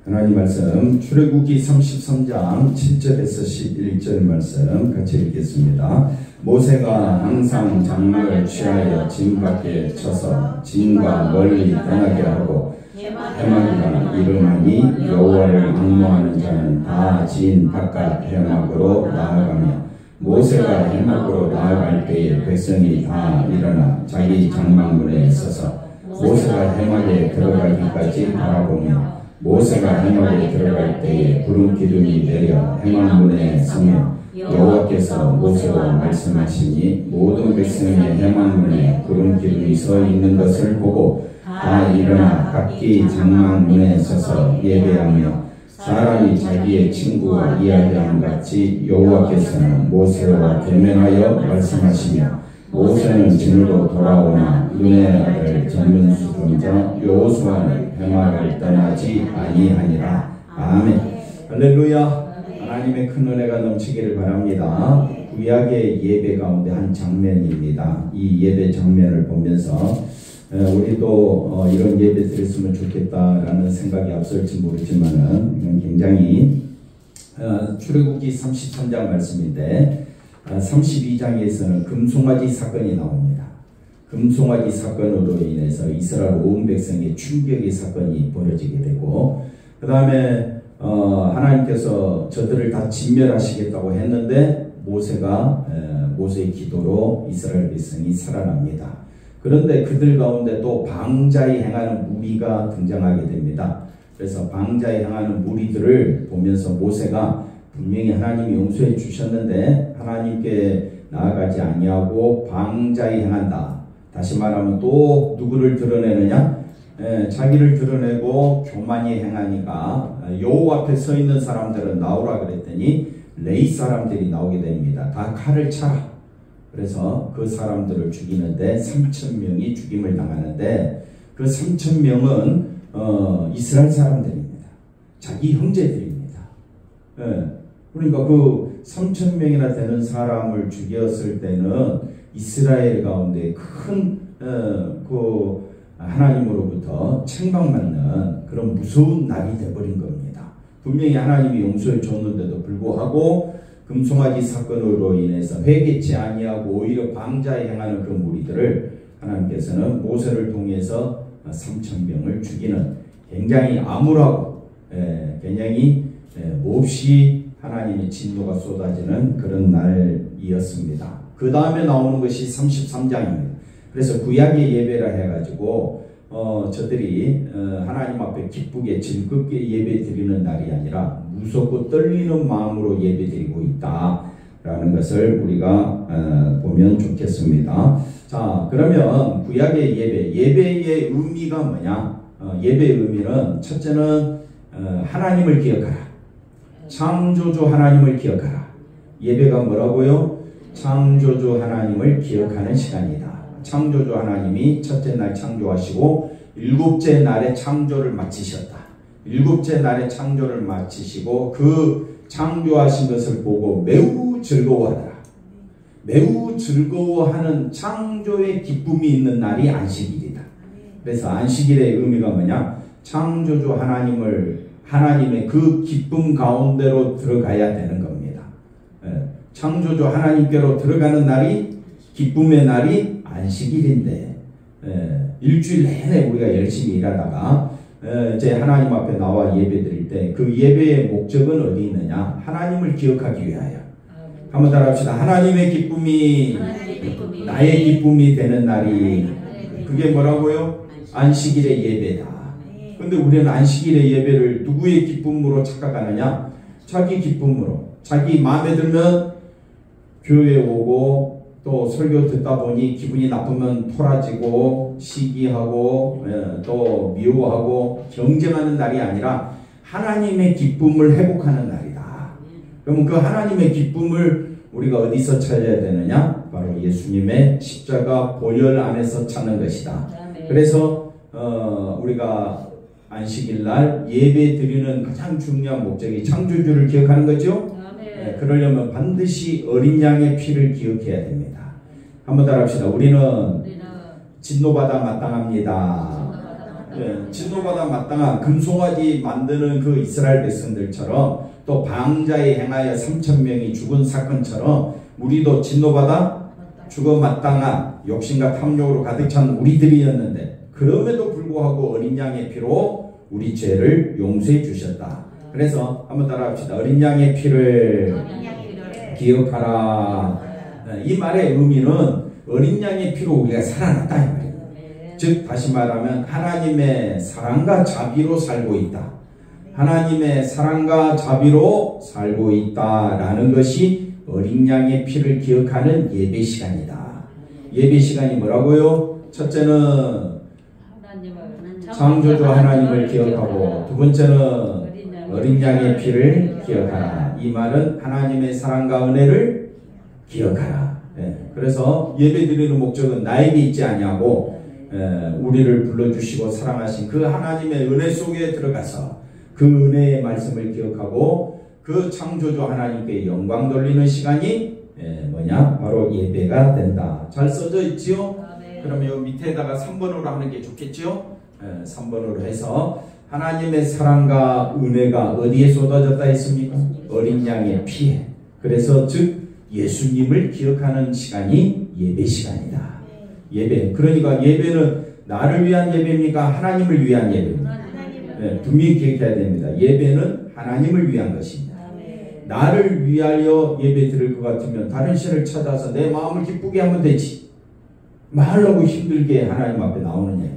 하나님 말씀 출애굽기 33장 7절에서 11절 말씀 같이 읽겠습니다. 모세가 항상 장막을 취하여 진 밖에 쳐서 진과 멀리 떠나게 하고 해막이라 이름하니 여호와를 악모하는 자는 다 진 바깥 해막으로 나아가며 모세가 해막으로 나아갈 때에 백성이 다 일어나 자기 장막문에 서서 모세가 해막에 들어가기까지 바라보며 모세가 해막에 들어갈 때에 구름 기둥이 내려 해막문에 서며 여호와께서 모세와 말씀하시니 모든 백성의 해막문에 구름 기둥이 서 있는 것을 보고 다 일어나 각기 장막문에 서서 예배하며 사람이 자기의 친구와 이야기함 같이 여호와께서는 모세와 대면하여 말씀하시며 모세는 진으로 돌아오나 눈의 아들 전문수종자 여호수아는 해막을 떠나지 아니하니라. 아멘. 할렐루야. 하나님의 큰 은혜가 넘치기를 바랍니다. 구약의 예배 가운데 한 장면입니다. 이 예배 장면을 보면서 우리도 이런 예배 드렸으면 좋겠다라는 생각이 앞설지 모르지만은 이건 굉장히 출애굽기 33장 말씀인데 32장에서는 금송아지 사건이 나옵니다. 금송아지 사건으로 인해서 이스라엘 온 백성의 충격의 사건이 벌어지게 되고 그 다음에 하나님께서 저들을 다 진멸하시겠다고 했는데 모세의 기도로 이스라엘 백성이 살아납니다. 그런데 그들 가운데 또 방자에 행하는 무리가 등장하게 됩니다. 그래서 방자에 행하는 무리들을 보면서 모세가 분명히 하나님이 용서해 주셨는데 하나님께 나아가지 아니하고 방자에 행한다. 다시 말하면 또 누구를 드러내느냐? 자기를 드러내고 교만히 행하니까 여호와 앞에 서 있는 사람들은 나오라 그랬더니 레위 사람들이 나오게 됩니다. 다 칼을 차라. 그래서 그 사람들을 죽이는데 3,000명이 죽임을 당하는데 그 3,000명은 이스라엘 사람들입니다. 자기 형제들입니다. 그러니까 그 3,000명이나 되는 사람을 죽였을 때는 이스라엘 가운데 큰 하나님으로부터 책망받는 그런 무서운 날이 되어버린 겁니다. 분명히 하나님이 용서해 줬는데도 불구하고 금송아지 사건으로 인해서 회개치 아니하고 오히려 방자에 행하는 그 무리들을 하나님께서는 모세를 통해서 3,000명을 죽이는 굉장히 암울하고 굉장히 몹시 하나님의 진노가 쏟아지는 그런 날이었습니다. 그 다음에 나오는 것이 33장입니다. 그래서 구약의 예배라 해가지고 저들이 하나님 앞에 기쁘게 즐겁게 예배 드리는 날이 아니라 무섭고 떨리는 마음으로 예배 드리고 있다라는 것을 우리가 보면 좋겠습니다. 자, 그러면 구약의 예배의 의미가 뭐냐? 예배의 의미는 첫째는 하나님을 기억하라. 창조주 하나님을 기억하라. 예배가 뭐라고요? 창조주 하나님을 기억하는 시간이다. 창조주 하나님이 첫째 날 창조하시고 일곱째 날에 창조를 마치셨다. 일곱째 날에 창조를 마치시고 그 창조하신 것을 보고 매우 즐거워하더라. 매우 즐거워하는 창조의 기쁨이 있는 날이 안식일이다. 그래서 안식일의 의미가 뭐냐? 창조주 하나님의 그 기쁨 가운데로 들어가야 되는 겁니다. 창조주 하나님께로 들어가는 날이 기쁨의 날이 안식일인데 일주일 내내 우리가 열심히 일하다가 이제 하나님 앞에 나와 예배 드릴 때 그 예배의 목적은 어디 있느냐? 하나님을 기억하기 위하여. 한번 따라합시다. 하나님의 기쁨이 나의 기쁨이 되는 날이 그게 뭐라고요? 안식일의 예배다. 근데 우리는 안식일의 예배를 누구의 기쁨으로 착각하느냐? 자기 기쁨으로. 자기 마음에 들면 교회에 오고 또 설교 듣다 보니 기분이 나쁘면 토라지고 시기하고 또 미워하고 경쟁하는 날이 아니라 하나님의 기쁨을 회복하는 날이다. 그러면 그 하나님의 기쁨을 우리가 어디서 찾아야 되느냐? 바로 예수님의 십자가 보혈 안에서 찾는 것이다. 그래서 우리가 안식일 날 예배 드리는 가장 중요한 목적이 창조주를 기억하는 거죠. 그러려면 반드시 어린 양의 피를 기억해야 됩니다. 한번 따라합시다. 우리는 진노받아 마땅합니다. 진노받아 마땅한 금송아지 만드는 그 이스라엘 백성들처럼 또 방자에 행하여 3,000명이 죽은 사건처럼 우리도 진노받아 죽어 마땅한 욕심과 탐욕으로 가득 찬 우리들이었는데 그럼에도 불구하고 어린 양의 피로 우리 죄를 용서해 주셨다. 그래서 한번 따라합시다. 어린 양의 피를 기억하라. 이 말의 의미는 어린 양의 피로 우리가 살아났다 이 말입니다. 즉 다시 말하면 하나님의 사랑과 자비로 살고 있다. 하나님의 사랑과 자비로 살고 있다라는 것이 어린 양의 피를 기억하는 예배 시간이다. 예배 시간이 뭐라고요? 첫째는 창조주 하나님을 기억하고 두 번째는 어린 양의 피를 기억하라. 이 말은 하나님의 사랑과 은혜를 기억하라. 그래서 예배 드리는 목적은 나에게 있지 아니하고 우리를 불러주시고 사랑하신 그 하나님의 은혜 속에 들어가서 그 은혜의 말씀을 기억하고 그 창조주 하나님께 영광 돌리는 시간이 뭐냐? 바로 예배가 된다. 잘 써져 있지요? 그러면 요 밑에다가 3번으로 하는 게 좋겠지요? 3번으로 해서 하나님의 사랑과 은혜가 어디에 쏟아졌다 했습니까? 어린 양의 피에. 그래서 즉 예수님을 기억하는 시간이 예배 시간이다. 예배. 그러니까 예배는 나를 위한 예배입니까? 하나님을 위한 예배입니다. 분명히 기억해야 됩니다. 예배는 하나님을 위한 것입니다. 나를 위하여 예배 드릴 것 같으면 다른 신을 찾아서 내 마음을 기쁘게 하면 되지. 말하고 힘들게 하나님 앞에 나오느냐.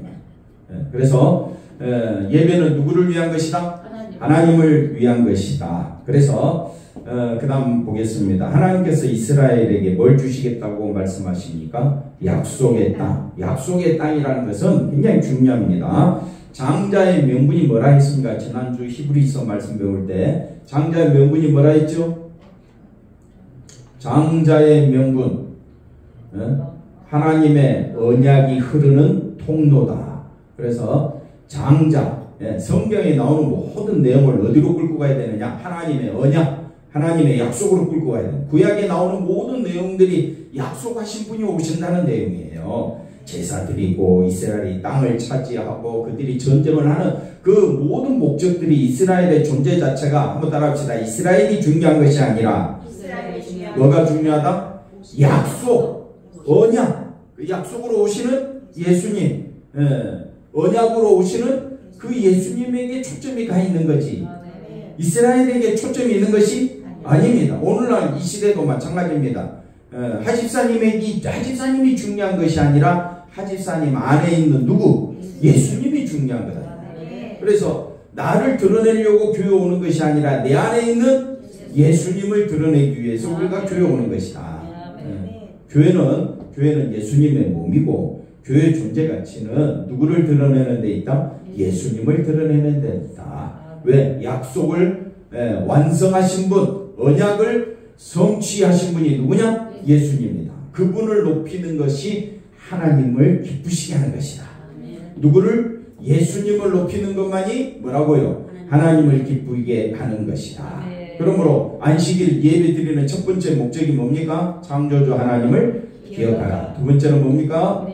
그래서 예배는 누구를 위한 것이다? 하나님을 위한 것이다. 그래서 그 다음 보겠습니다. 하나님께서 이스라엘에게 뭘 주시겠다고 말씀하십니까? 약속의 땅. 약속의 땅이라는 것은 굉장히 중요합니다. 장자의 명분이 뭐라 했습니까? 지난주 히브리서 말씀 배울 때 장자의 명분이 뭐라 했죠? 장자의 명분 하나님의 언약이 흐르는 통로다. 그래서 장자 성경에 나오는 모든 내용을 어디로 끌고 가야 되느냐? 하나님의 언약, 하나님의 약속으로 끌고 가야 돼요. 구약에 나오는 모든 내용들이 약속하신 분이 오신다는 내용이에요. 제사 드리고 이스라엘이 땅을 차지하고 그들이 전쟁을 하는 그 모든 목적들이 이스라엘의 존재 자체가 한번 따라합시다. 이스라엘이 중요한 것이 아니라 뭐가 중요하다? 약속, 언약. 그 약속으로 오시는 예수님, 언약으로 오시는 그 예수님에게 초점이 가 있는 거지. 이스라엘에게 초점이 있는 것이 아닙니다. 오늘날 이 시대도 마찬가지입니다. 하집사님이 중요한 것이 아니라 하집사님 안에 있는 누구? 예수님이 중요한 거다. 그래서 나를 드러내려고 교회 오는 것이 아니라 내 안에 있는 예수님을 드러내기 위해서 우리가 교회 오는 것이다. 교회는 예수님의 몸이고 교회의 존재 가치는 누구를 드러내는 데 있다? 예수님을 드러내는 데 있다. 왜? 약속을 완성하신 분, 언약을 성취하신 분이 누구냐? 예수님입니다. 그분을 높이는 것이 하나님을 기쁘시게 하는 것이다. 누구를? 예수님을 높이는 것만이 뭐라고요? 하나님을 기쁘게 하는 것이다. 그러므로 안식일 예배 드리는 첫 번째 목적이 뭡니까? 창조주 하나님을 기억하라. 두 번째는 뭡니까?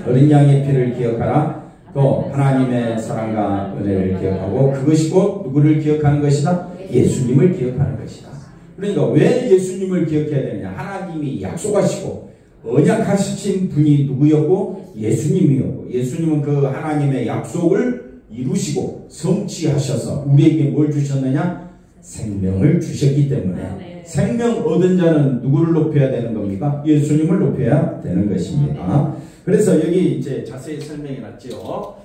어린 양의 피를 기억하라. 또 하나님의 사랑과 은혜를 기억하고 그것이 곧 누구를 기억하는 것이다? 예수님을 기억하는 것이다. 그러니까 왜 예수님을 기억해야 되느냐? 하나님이 약속하시고 언약하신 분이 누구였고? 예수님이었고 예수님은 그 하나님의 약속을 이루시고 성취하셔서 우리에게 뭘 주셨느냐? 생명을 주셨기 때문에 생명 얻은 자는 누구를 높여야 되는 겁니까? 예수님을 높여야 되는 것입니다. 그래서 여기 이제 자세히 설명해 놨죠.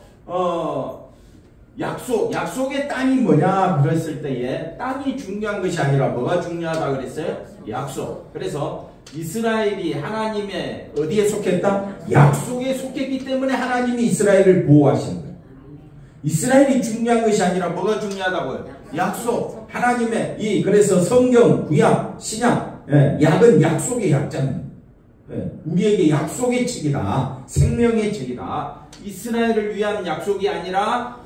약속의 땅이 뭐냐 그랬을 때에 땅이 중요한 것이 아니라 뭐가 중요하다 그랬어요? 약속. 그래서 이스라엘이 하나님의 어디에 속했다? 약속에 속했기 때문에 하나님이 이스라엘을 보호하시는 거예요. 이스라엘이 중요한 것이 아니라 뭐가 중요하다고요? 약속. 하나님의 그래서 성경, 구약, 신약, 약은 약속의 약자입니다. 우리에게 약속의 책이다. 생명의 책이다. 이스라엘을 위한 약속이 아니라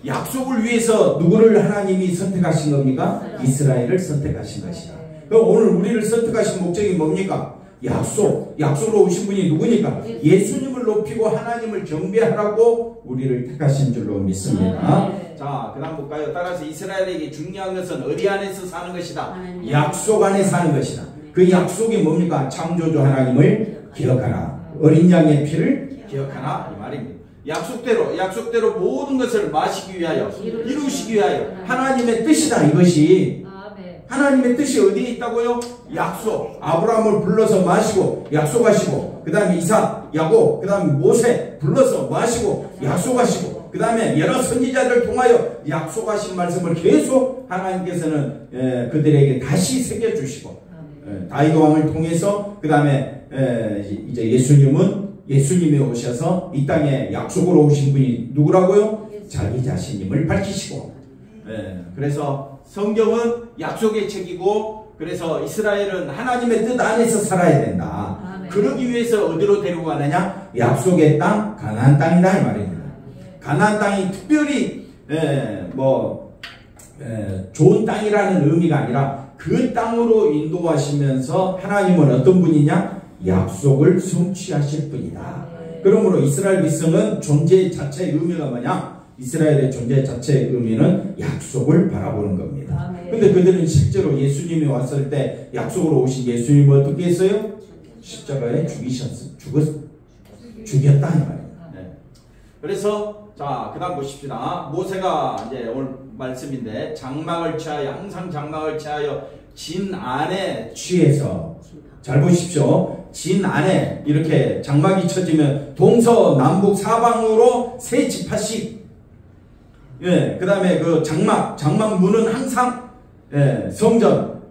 약속을 위해서 누구를 하나님이 선택하신 겁니까? 이스라엘을 선택하신 것이다. 그럼 오늘 우리를 선택하신 목적이 뭡니까? 약속으로 오신 분이 누구니까? 예수님을 높이고 하나님을 경배하라고 우리를 택하신 줄로 믿습니다. 자, 그 다음 볼까요? 따라서 이스라엘에게 중요한 것은 어디 안에서 사는 것이다? 약속 안에 사는 것이다. 그 약속이 뭡니까? 창조주 하나님을 기억하라. 어린 양의 피를 기억하라. 이 말입니다. 약속대로 모든 것을 마시기 위하여, 이루시기 위하여 하나님의 뜻이다. 이것이 하나님의 뜻이 어디에 있다고요? 약속. 아브라함을 불러서 마시고 약속하시고, 그 다음에 이삭, 야곱, 그 다음에 모세 불러서 마시고 약속하시고, 그 다음에 여러 선지자들 통하여 약속하신 말씀을 계속 하나님께서는 그들에게 다시 새겨주시고, 다윗 왕을 통해서 그 다음에 이제 예수님이 오셔서 이 땅에 약속으로 오신 분이 누구라고요? 자기 자신임을 밝히시고, 그래서 성경은 약속의 책이고, 그래서 이스라엘은 하나님의 뜻 안에서 살아야 된다. 그러기 위해서 어디로 데리고 가느냐? 약속의 땅, 가나안 땅이다 이 말입니다. 가나안 땅이 특별히 좋은 땅이라는 의미가 아니라 그 땅으로 인도하시면서 하나님은 어떤 분이냐? 약속을 성취하실 분이다. 그러므로 이스라엘 백성은 존재 자체의 의미가 뭐냐? 이스라엘의 존재 자체의 의미는 약속을 바라보는 겁니다. 근데 그들은 실제로 예수님이 왔을 때 약속으로 오신 예수님을 어떻게 했어요? 십자가에 죽였다 이 말이에요. 그래서 자, 그 다음 보십시다. 모세가 이제 오늘 말씀인데, 장막을 취하여, 항상 장막을 취하여 진 안에 취해서, 잘 보십시오. 진 안에 이렇게 장막이 쳐지면 동서남북 사방으로 세 지파씩, 그 다음에 그 장막 문은 항상, 성전,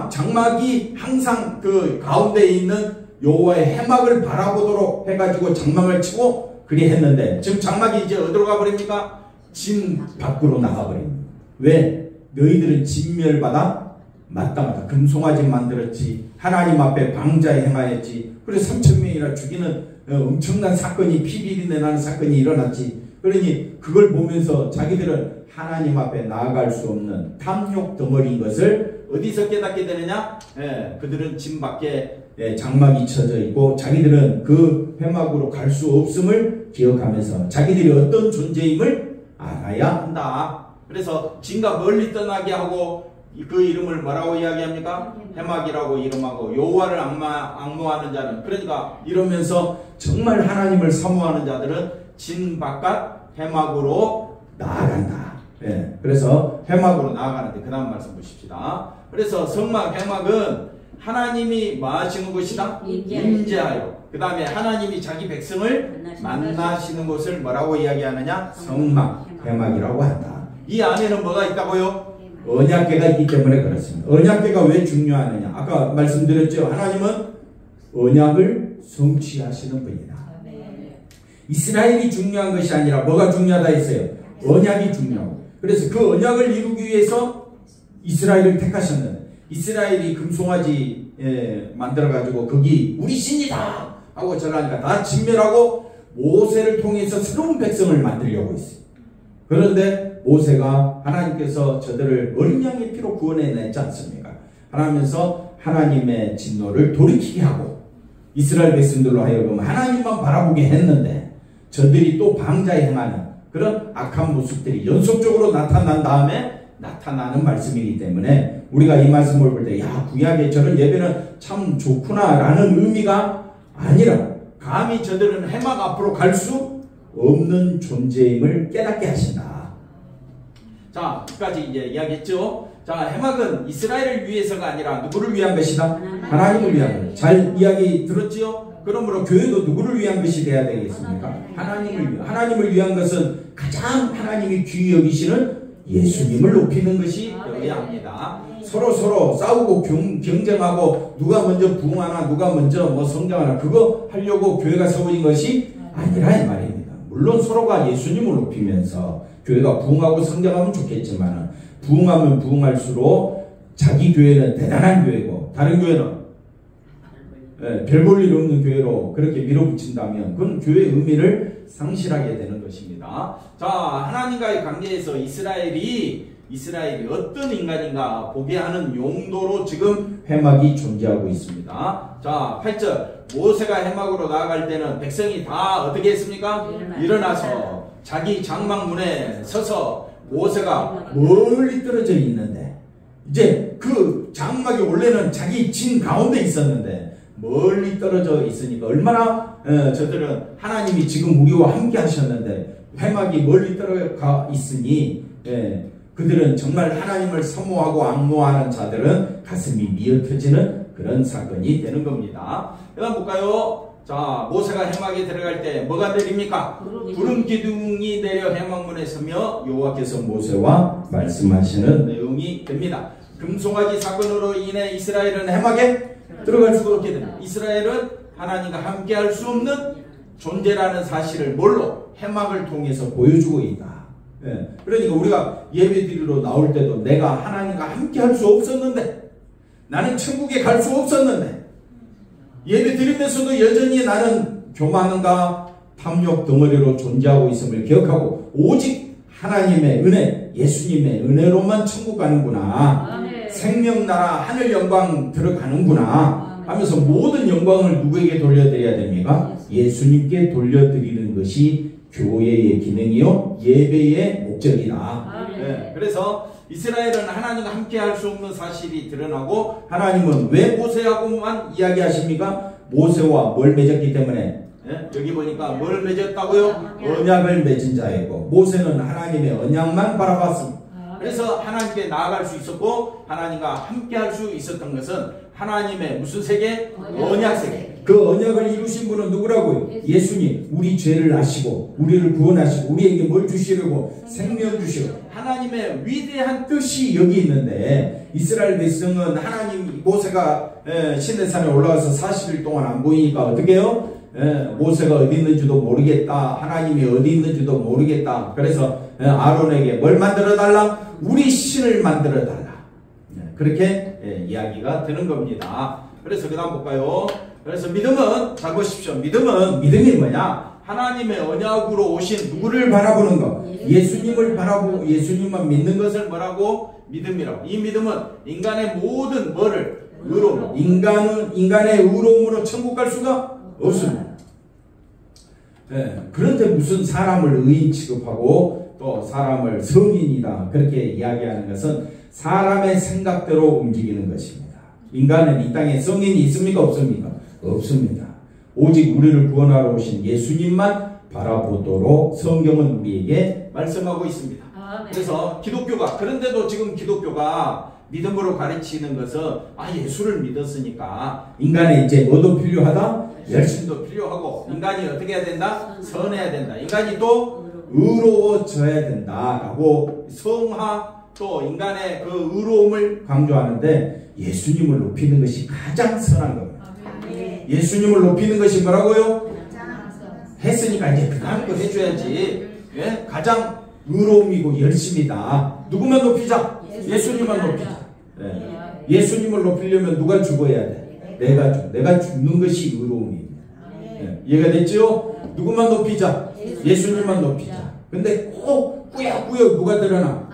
장막이 항상 그 가운데에 있는 여호와의 해막을 바라보도록 해가지고 장막을 치고 그리 했는데, 지금 장막이 이제 어디로 가버립니까? 진 밖으로 나가버립니다. 왜? 너희들은 진멸받아 마땅하다. 금송아지 만들었지, 하나님 앞에 방자에 행하였지, 그래서 3,000명이나 죽이는 엄청난 사건이, 피비린내 나는 사건이 일어났지. 그러니 그걸 보면서 자기들은 하나님 앞에 나아갈 수 없는 탐욕 덩어리인 것을 어디서 깨닫게 되느냐? 그들은 진 밖에 장막이 쳐져 있고 자기들은 그 회막으로 갈 수 없음을 기억하면서 자기들이 어떤 존재임을 알아야 한다. 그래서 진과 멀리 떠나게 하고 그 이름을 뭐라고 이야기합니까? 해막이라고 이름하고, 여호와를 앙노하는 자는, 그러니까 이러면서 정말 하나님을 사모하는 자들은 진 바깥 해막으로 나아간다. 그래서 해막으로 나아가는데, 그 다음 말씀 보십시다. 그래서 성막, 해막은 하나님이 뭐 하시는 곳이다? 임재하여. 그 다음에 하나님이 자기 백성을 만나시는 곳을 뭐라고 이야기하느냐? 성막, 해막이라고 한다. 이 안에는 뭐가 있다고요? 언약궤가 있기 때문에 그렇습니다. 언약궤가 왜 중요하느냐? 아까 말씀드렸죠. 하나님은 언약을 성취하시는 분이다. 이스라엘이 중요한 것이 아니라 뭐가 중요하다 했어요? 언약이 중요하고. 그래서 그 언약을 이루기 위해서 이스라엘을 택하셨는데, 이스라엘이 금송아지 만들어가지고 거기 우리 신이다 하고 전하니까 다 진멸하고 모세를 통해서 새로운 백성을 만들려고 했어요. 그런데 모세가 하나님께서 저들을 어린 양의 피로 구원해냈지 않습니까? 하면서 하나님의 진노를 돌이키게 하고 이스라엘 백성들로 하여금 하나님만 바라보게 했는데, 저들이 또 방자에 행하는 그런 악한 모습들이 연속적으로 나타난 다음에 나타나는 말씀이기 때문에 우리가 이 말씀을 볼 때, 야, 구약의 저런 예배는 참 좋구나 라는 의미가 아니라, 감히 저들은 해막 앞으로 갈 수 없는 존재임을 깨닫게 하신다. 자, 여기까지 이제 이야기했죠. 자, 해막은 이스라엘을 위해서가 아니라 누구를 위한 것이다? 하나님을 위한 것. 잘 이야기 들었지요? 그러므로 교회도 누구를 위한 것이 돼야 되겠습니까? 하나님을 위한 것은 가장 하나님이 귀히 여기시는 예수님을 높이는 것이 되어야 합니다. 서로 싸우고 경쟁하고 누가 먼저 부흥하나 누가 먼저 뭐 성장하나 그거 하려고 교회가 세워진 것이 아니라 이 말입니다. 물론 서로가 예수님을 높이면서 교회가 부흥하고 성장하면 좋겠지만, 부흥하면 부흥할수록 자기 교회는 대단한 교회고 다른 교회는 별 볼 일 없는 교회로 그렇게 밀어붙인다면 그건 교회의 의미를 상실하게 되는 것입니다. 자, 하나님과의 관계에서 이스라엘이 어떤 인간인가 보게 하는 용도로 지금 회막이 존재하고 있습니다. 자, 8절 모세가 회막으로 나아갈 때는 백성이 다 어떻게 했습니까? 일어나서 자기 장막문에 서서 모세가 멀리 떨어져 있는데 이제 그 장막이 원래는 자기 진 가운데 있었는데 멀리 떨어져 있으니까 얼마나 저들은 하나님이 지금 우리와 함께 하셨는데 회막이 멀리 떨어가 있으니 그들은 정말 하나님을 사모하고 앙모하는 자들은 가슴이 미어터지는 그런 사건이 되는 겁니다. 그 다음 볼까요? 자, 모세가 회막에 들어갈 때 뭐가 내립니까? 구름 기둥이 내려 회막문에 서며 여호와께서 모세와 말씀하시는 내용이 됩니다. 금송아지 사건으로 인해 이스라엘은 회막에 들어갈 수가 없게 됩니다. 이스라엘은 하나님과 함께 할 수 없는 존재라는 사실을 뭘로? 회막을 통해서 보여주고 있다. 그러니까 우리가 예배드리러 나올 때도 내가 하나님과 함께 할 수 없었는데 나는 천국에 갈 수 없었는데 예배 드리면서도 여전히 나는 교만과 탐욕 덩어리로 존재하고 있음을 기억하고 오직 하나님의 은혜, 예수님의 은혜로만 천국 가는구나. 생명나라 하늘 영광 들어가는구나 하면서 모든 영광을 누구에게 돌려드려야 됩니까? 예수님께 돌려드리는 것이 교회의 기능이요 예배의 목적이다. 그래서 이스라엘은 하나님과 함께 할 수 없는 사실이 드러나고 하나님은 왜 모세하고만 이야기하십니까? 모세와 뭘 맺었기 때문에 여기 보니까 뭘 맺었다고요? 언약을 맺은 자이고 모세는 하나님의 언약만 바라봤습니다. 그래서 하나님께 나아갈 수 있었고 하나님과 함께 할 수 있었던 것은 하나님의 무슨 세계? 언약 세계. 그 언약을 이루신 분은 누구라고요? 예수님. 우리 죄를 아시고 우리를 구원하시고 우리에게 뭘 주시려고? 생명 주시고 하나님의 위대한 뜻이 여기 있는데 이스라엘 백성은 하나님 모세가 시내산에 올라가서 40일 동안 안 보이니까 어떻게 해요? 모세가 어디 있는지도 모르겠다. 하나님이 어디 있는지도 모르겠다. 그래서 아론에게 뭘 만들어 달라? 우리 신을 만들어 달라. 그렇게 이야기가 되는 겁니다. 그래서 그 다음 볼까요? 그래서 믿음은 잘 보십시오. 믿음이 뭐냐? 하나님의 언약으로 오신 누구를 바라보는 것. 예수님을 바라보고 예수님만 믿는 것을 뭐라고? 믿음이라고. 이 믿음은 인간의 모든 뭐를? 의로움. 인간의 의로움으로 천국 갈 수가 없습니다. 그런데 무슨 사람을 의인 취급하고 또 사람을 성인이다 그렇게 이야기하는 것은 사람의 생각대로 움직이는 것입니다. 인간은 이 땅에 성인이 있습니까? 없습니까? 없습니다. 오직 우리를 구원하러 오신 예수님만 바라보도록 성경은 우리에게 말씀하고 있습니다. 그래서 기독교가 그런데도 지금 기독교가 믿음으로 가르치는 것은 예수를 믿었으니까 인간에 이제 뭐도 필요하다? 열심도 필요하고 인간이 어떻게 해야 된다? 선해야 된다. 인간이 또 의로워져야 된다 라고 성화 또 인간의 그 의로움을 강조하는데 예수님을 높이는 것이 가장 선한 겁니다. 예수님을 높이는 것이 뭐라고요? 했으니까 이제 그 다음 거 해줘야지. 가장 의로움이고 열심이다. 누구만 높이자? 예수님만 높이자. 예수님을 높이려면 누가 죽어야 돼? 내가 죽는 것이 의로움입니다. 이해가 됐죠? 누구만 높이자? 예수님만 높이자. 근데 꼭 꾸역꾸역 누가 드러나?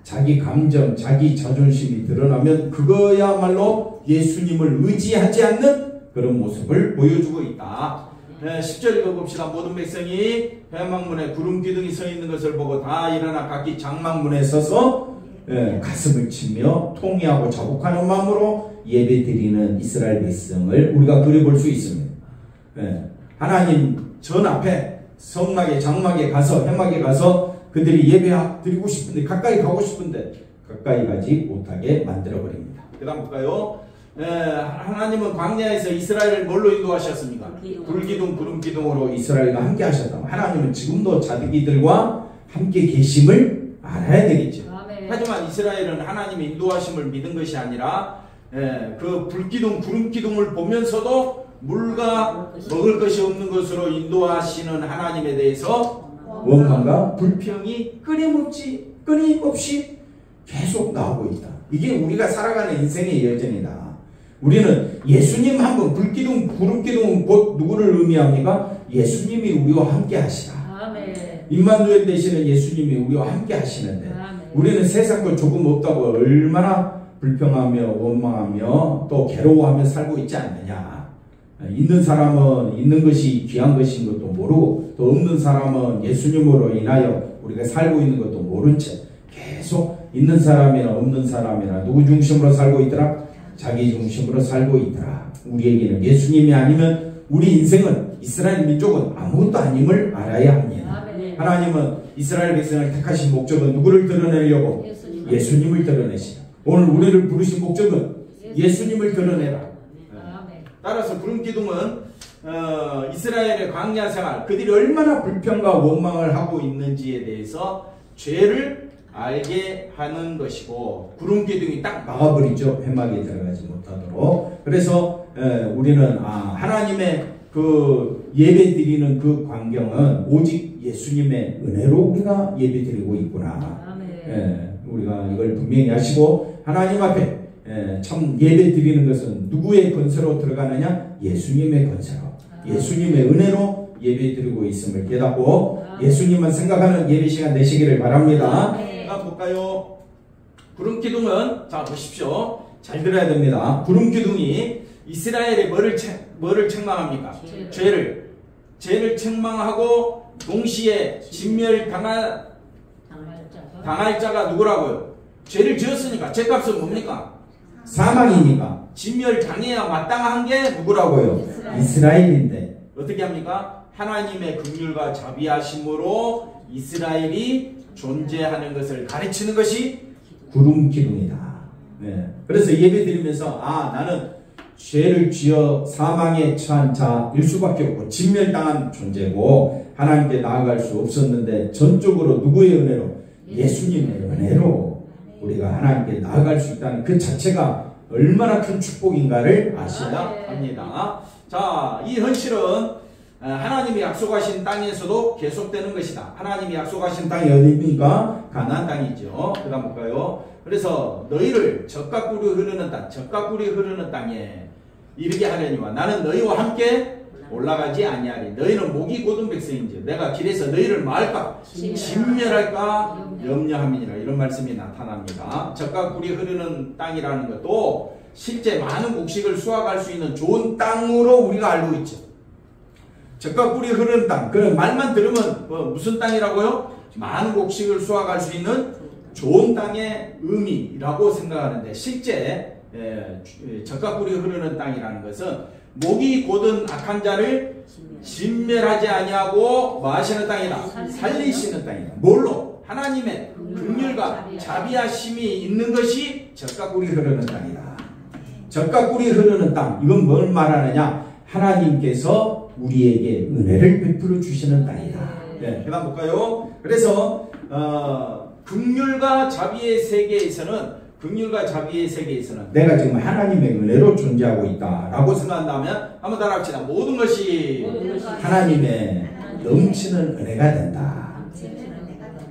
자기 감정, 자기 자존심이 드러나면 그거야말로 예수님을 의지하지 않는 그런 모습을 보여주고 있다. 10절 읽어봅시다. 모든 백성이 회막문에 구름 기둥이 서 있는 것을 보고 다 일어나 각기 장막문에 서서 가슴을 치며 통회하고 자복하는 마음으로 예배드리는 이스라엘 백성을 우리가 그려볼 수 있습니다. 하나님 전 앞에 성막에 장막에 가서 회막에 가서 그들이 예배 드리고 싶은데 가까이 가고 싶은데 가까이 가지 못하게 만들어 버립니다. 그 다음 볼까요? 하나님은 광야에서 이스라엘을 뭘로 인도하셨습니까? 불기둥 구름기둥으로 이스라엘과 함께 하셨다. 하나님은 지금도 자기들과 함께 계심을 알아야 되겠죠. 하지만 이스라엘은 하나님의 인도하심을 믿은 것이 아니라 그 불기둥 구름기둥을 보면서도 물과 먹을 것이 없는 것으로 인도하시는 하나님에 대해서 원망과 불평이 끊임없이 계속 나오고 있다. 이게 우리가 살아가는 인생의 여정이다. 우리는 예수님 한 분, 불기둥, 구름기둥 곧 누구를 의미합니까? 예수님이 우리와 함께 하시라. 임마누엘 되시는 예수님이 우리와 함께 하시는데 우리는 세상 것 조금 없다고 얼마나 불평하며 원망하며 또 괴로워하며 살고 있지 않느냐. 있는 사람은 있는 것이 귀한 것인 것도 모르고 또 없는 사람은 예수님으로 인하여 우리가 살고 있는 것도 모른 채 계속 있는 사람이나 없는 사람이나 누구 중심으로 살고 있더라? 자기 중심으로 살고 있더라. 우리에게는 예수님이 아니면 우리 인생은 이스라엘 민족은 아무것도 아님을 알아야 합니다. 하나님은 이스라엘 백성을 택하신 목적은 누구를 드러내려고? 예수님을 드러내시라. 오늘 우리를 부르신 목적은 예수님을 드러내라. 따라서 구름기둥은 이스라엘의 광야 생활, 그들이 얼마나 불평과 원망을 하고 있는지에 대해서 죄를 알게 하는 것이고, 구름기둥이 딱 막아버리죠. 회막에 들어가지 못하도록. 그래서 우리는 하나님의 그 예배 드리는 그 광경은 오직 예수님의 은혜로 우리가 예배 드리고 있구나. 우리가 이걸 분명히 하시고, 하나님 앞에 참 예배 드리는 것은 누구의 건설로 들어가느냐? 예수님의 건설로, 예수님의 은혜로 예배 드리고 있음을 깨닫고 예수님만 생각하는 예배 시간 되시기를 바랍니다. 자, 볼까요? 구름기둥은, 자 보십시오. 잘 들어야 됩니다. 구름기둥이 이스라엘의 뭐를 책망합니까? 죄를 책망하고 동시에 진멸당할 자가 누구라고요? 죄를 지었으니까 죄값은 뭡니까? 사망이니까 진멸당해야 마땅한 게 누구라고요? 이스라엘인데 어떻게 합니까? 하나님의 긍휼과 자비하심으로 이스라엘이 존재하는 것을 가르치는 것이 구름기둥이다. 그래서 예배 드리면서 나는 죄를 지어 사망에 처한 자일 수밖에 없고 진멸당한 존재고 하나님께 나아갈 수 없었는데 전적으로 누구의 은혜로? 예수님의 은혜로 우리가 하나님께 나아갈 수 있다는 그 자체가 얼마나 큰 축복인가를 아셔야 합니다. 자, 이 현실은 하나님이 약속하신 땅에서도 계속되는 것이다. 하나님이 약속하신 땅이 어디입니까? 가나안 땅이죠. 그 다음 볼까요? 그래서 너희를 젖과 꿀이 흐르는 땅에 이르게 하려니와 나는 너희와 함께 올라가지 아니하리. 너희는 목이 곧은 백성인지 내가 길에서 너희를 말까 진멸할까 염려함이니라. 이런 말씀이 나타납니다. 젖과 꿀이 흐르는 땅이라는 것도 실제 많은 곡식을 수확할 수 있는 좋은 땅으로 우리가 알고 있죠. 젖과 꿀이 흐르는 땅, 그 말만 들으면 무슨 땅이라고요? 많은 곡식을 수확할 수 있는 좋은 땅의 의미라고 생각하는데 실제 젖과 꿀이 흐르는 땅이라는 것은 목이 곧은 악한 자를 진멸하지 아니하고 뭐 하시는 땅이다? 살리시는 땅이다. 뭘로? 하나님의 긍휼과 자비하심이 있는 것이 젖과 꿀이 흐르는 땅이다. 젖과 꿀이 흐르는 땅, 이건 뭘 말하느냐? 하나님께서 우리에게 은혜를 베풀어 주시는 땅이다. 그 다음 볼까요? 그래서 긍휼과 자비의 세계에서는 내가 지금 하나님의 은혜로 존재하고 있다라고 생각한다면 한번 따라합시다. 모든 것이 하나님의 넘치는 은혜가 된다.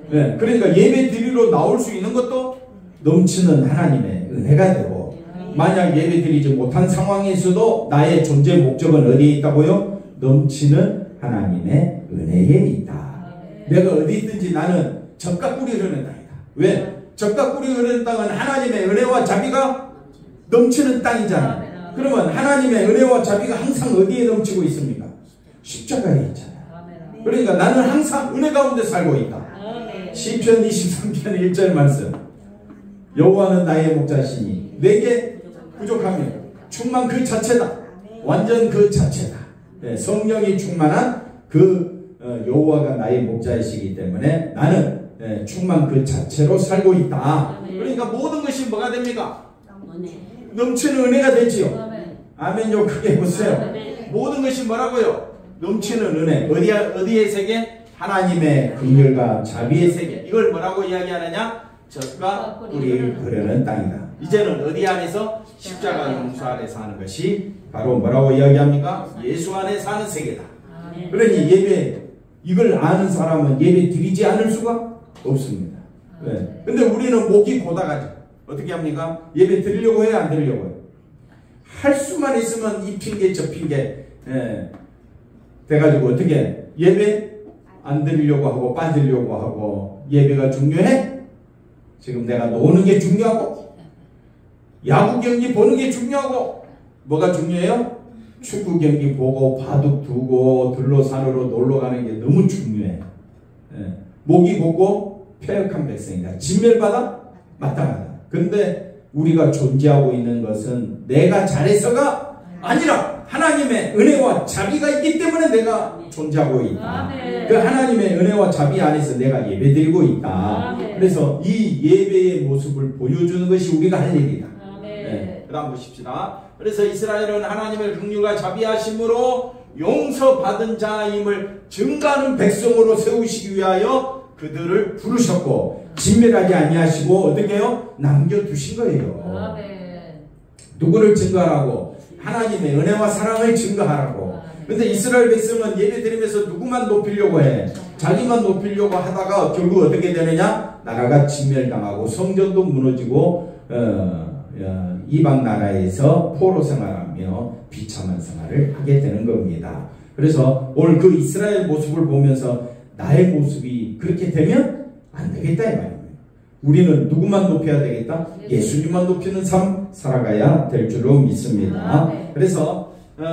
그러니까 예배 드리러 나올 수 있는 것도 넘치는 하나님의 은혜가 되고, 만약 예배 드리지 못한 상황에서도 나의 존재 목적은 어디에 있다고요? 넘치는 하나님의 은혜에 있다. 내가 어디 있든지 나는 젖과 꿀이 흐르는 땅이다. 왜? 젖과 꿀이 흐르는 땅은 하나님의 은혜와 자비가 넘치는 땅이잖아요. 그러면 하나님의 은혜와 자비가 항상 어디에 넘치고 있습니까? 십자가에 있잖아요. 그러니까 나는 항상 은혜 가운데 살고 있다. 시편 23편 1절 말씀. 여호와는 나의 목자시니 내게 부족하며 충만 그 자체다. 완전 그 자체다. 성령이 충만한 그 여호와가 나의 목자이시기 때문에 나는 충만 그 자체로 살고 있다. 그러니까 모든 것이 뭐가 됩니까? 넘치는 은혜가 되지요. 아멘요. 크게 보세요. 모든 것이 뭐라고요? 넘치는 은혜. 어디의 세계? 하나님의 긍휼과 자비의 세계. 이걸 뭐라고 이야기하느냐? 젖과 꿀이 흐르는 땅이다. 이제는 어디 안에서? 십자가 용서 안에 사는 것이 바로 뭐라고 이야기합니까? 예수 안에 사는 세계다. 그러니 예배, 이걸 아는 사람은 예배 드리지 않을 수가 없습니다. 근데 우리는 목이 고다가죠. 어떻게 합니까? 예배 드리려고 해요? 안 드리려고 해요? 할 수만 있으면 이 핑계 저 핑계 돼가지고 어떻게 예배 안 드리려고 하고 빠지려고 하고 예배가 중요해? 지금 내가 노는 게 중요하고 야구 경기 보는 게 중요하고 뭐가 중요해요? 축구 경기 보고 바둑 두고 들로 산으로 놀러 가는 게 너무 중요해. 목이 곧고 폐역한 백성이다. 진멸받아? 마땅하다. 그런데 우리가 존재하고 있는 것은 내가 잘해서가 아니라 하나님의 은혜와 자비가 있기 때문에 내가 존재하고 있다. 그 하나님의 은혜와 자비 안에서 내가 예배드리고 있다. 그래서 이 예배의 모습을 보여주는 것이 우리가 할 일이다. 그 다음 보십시다. 그래서 이스라엘은 하나님의 긍휼과 자비하심으로 용서받은 자임을 증거하는 백성으로 세우시기 위하여 그들을 부르셨고 진멸하지 아니하시고 어떻게 해요? 남겨두신 거예요. 누구를 증거하라고? 하나님의 은혜와 사랑을 증거하라고. 근데 이스라엘 백성은 예배 드리면서 누구만 높이려고 해? 자기만 높이려고 하다가 결국 어떻게 되느냐? 나라가 진멸당하고 성전도 무너지고 이방 나라에서 포로 생활하며 비참한 생활을 하게 되는 겁니다. 그래서 오늘 그 이스라엘 모습을 보면서 나의 모습이 그렇게 되면 안 되겠다 이 말입니다. 우리는 누구만 높여야 되겠다? 예수님만 높이는 삶 살아가야 될 줄로 믿습니다. 그래서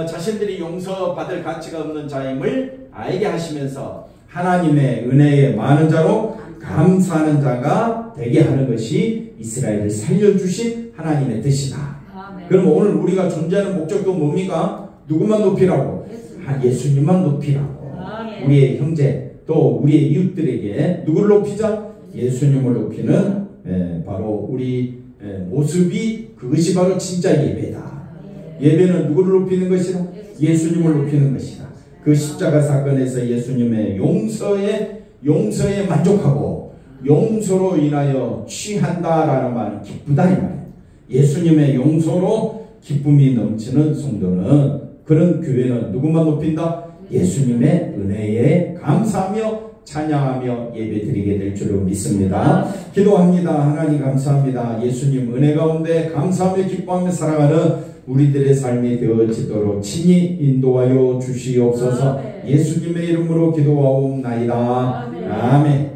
자신들이 용서받을 가치가 없는 자임을 알게 하시면서 하나님의 은혜에 많은 자로 감사하는 자가 되게 하는 것이 이스라엘을 살려주신 하나님의 뜻이다. 그럼 오늘 우리가 존재하는 목적도 뭡니까? 누구만 높이라고? 예수님만 높이라고. 우리의 형제 또 우리의 이웃들에게 누구를 높이자? 예수님을 높이는 바로 우리 모습이 그것이 바로 진짜 예배다. 예배는 누구를 높이는 것이다? 예수님을 높이는 것이다. 그 십자가 사건에서 예수님의 용서에 만족하고 용서로 인하여 취한다라는 말은 기쁘다 이 말이에요. 예수님의 용서로 기쁨이 넘치는 성도는 그런 교회는 누구만 높인다? 예수님의 은혜에 감사하며 찬양하며 예배드리게 될 줄로 믿습니다. 기도합니다. 하나님 감사합니다. 예수님 은혜 가운데 감사하며 기뻐하며 살아가는 우리들의 삶이 되어지도록 친히 인도하여 주시옵소서. 예수님의 이름으로 기도하옵나이다. 아멘.